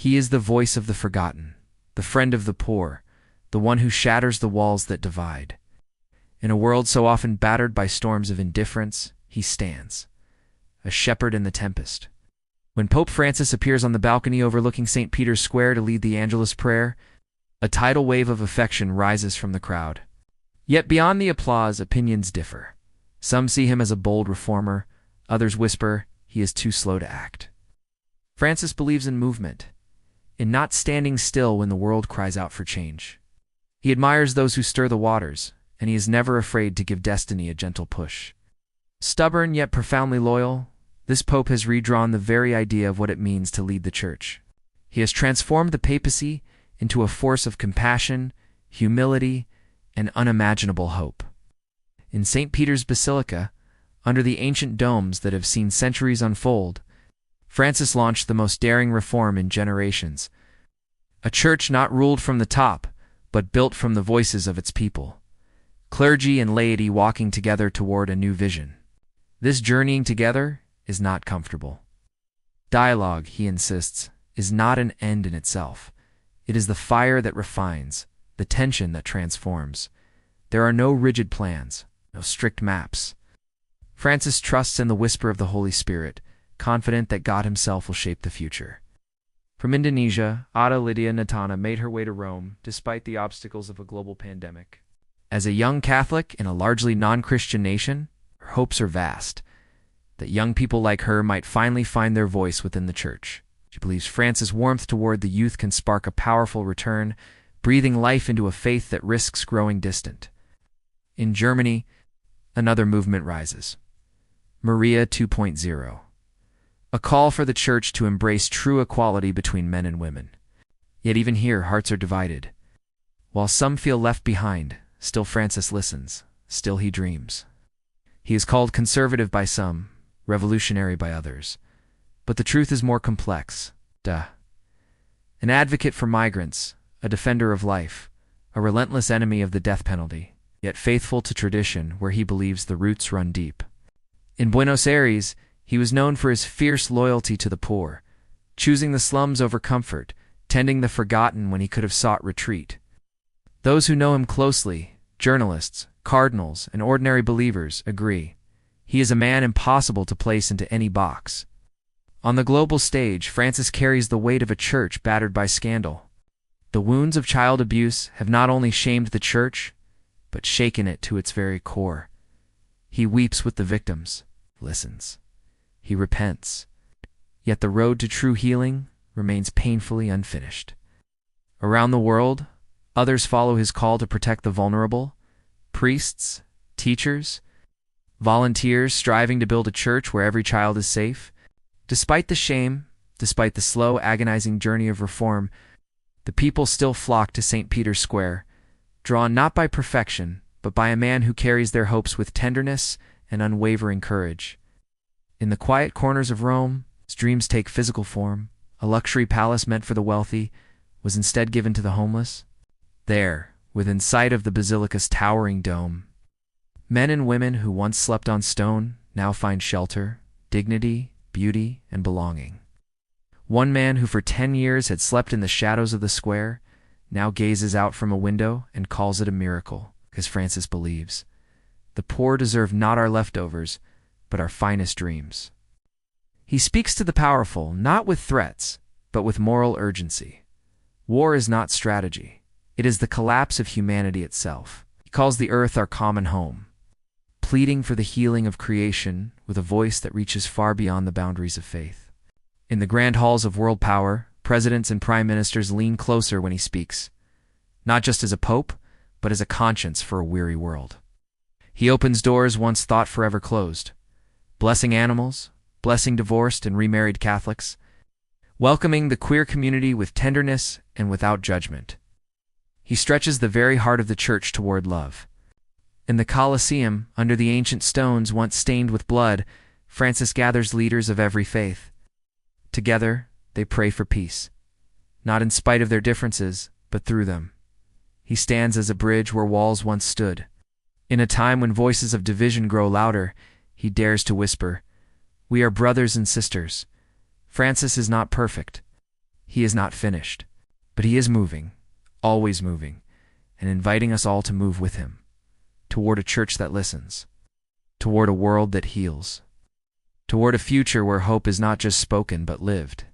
He is the voice of the forgotten, the friend of the poor, the one who shatters the walls that divide. In a world so often battered by storms of indifference, he stands, a shepherd in the tempest. When Pope Francis appears on the balcony overlooking St. Peter's Square to lead the Angelus prayer, a tidal wave of affection rises from the crowd. Yet beyond the applause, opinions differ. Some see him as a bold reformer, others whisper he is too slow to act. Francis believes in movement, in not standing still when the world cries out for change. He admires those who stir the waters, and he is never afraid to give destiny a gentle push. Stubborn yet profoundly loyal, this pope has redrawn the very idea of what it means to lead the church. He has transformed the papacy into a force of compassion, humility, and unimaginable hope. In St. Peter's Basilica, under the ancient domes that have seen centuries unfold, Francis launched the most daring reform in generations. A church not ruled from the top, but built from the voices of its people. Clergy and laity walking together toward a new vision. This journeying together is not comfortable. Dialogue, he insists, is not an end in itself. It is the fire that refines, the tension that transforms. There are no rigid plans, no strict maps. Francis trusts in the whisper of the Holy Spirit, confident that God himself will shape the future. From Indonesia, Ada Lydia Natana made her way to Rome, despite the obstacles of a global pandemic. As a young Catholic in a largely non-Christian nation, her hopes are vast, that young people like her might finally find their voice within the church. She believes Francis' warmth toward the youth can spark a powerful return, breathing life into a faith that risks growing distant. In Germany, another movement rises. Maria 2.0. A call for the church to embrace true equality between men and women. Yet even here, hearts are divided. While some feel left behind, still Francis listens, still he dreams. He is called conservative by some, revolutionary by others. But the truth is more complex. An advocate for migrants, a defender of life, a relentless enemy of the death penalty, yet faithful to tradition where he believes the roots run deep. In Buenos Aires, he was known for his fierce loyalty to the poor, choosing the slums over comfort, tending the forgotten when he could have sought retreat. Those who know him closely, journalists, cardinals, and ordinary believers, agree. He is a man impossible to place into any box. On the global stage, Francis carries the weight of a church battered by scandal. The wounds of child abuse have not only shamed the church, but shaken it to its very core. He weeps with the victims, listens. He repents. Yet the road to true healing remains painfully unfinished. Around the world, others follow his call to protect the vulnerable, priests, teachers, volunteers striving to build a church where every child is safe. Despite the shame, despite the slow, agonizing journey of reform, the people still flock to St. Peter's Square, drawn not by perfection, but by a man who carries their hopes with tenderness and unwavering courage. In the quiet corners of Rome, his dreams take physical form. A luxury palace meant for the wealthy was instead given to the homeless. There, within sight of the basilica's towering dome, men and women who once slept on stone now find shelter, dignity, beauty, and belonging. One man who for 10 years had slept in the shadows of the square now gazes out from a window and calls it a miracle, because Francis believes. The poor deserve not our leftovers, but our finest dreams. He speaks to the powerful, not with threats, but with moral urgency. War is not strategy. It is the collapse of humanity itself. He calls the earth our common home, pleading for the healing of creation with a voice that reaches far beyond the boundaries of faith. In the grand halls of world power, presidents and prime ministers lean closer when he speaks, not just as a pope, but as a conscience for a weary world. He opens doors once thought forever closed, blessing animals, blessing divorced and remarried Catholics, welcoming the queer community with tenderness and without judgment. He stretches the very heart of the church toward love. In the Colosseum, under the ancient stones once stained with blood, Francis gathers leaders of every faith. Together, they pray for peace, not in spite of their differences, but through them. He stands as a bridge where walls once stood. In a time when voices of division grow louder, he dares to whisper, "We are brothers and sisters." Francis is not perfect, He is not finished, but he is moving, always moving, and inviting us all to move with him, toward a church that listens, toward a world that heals, toward a future where hope is not just spoken but lived.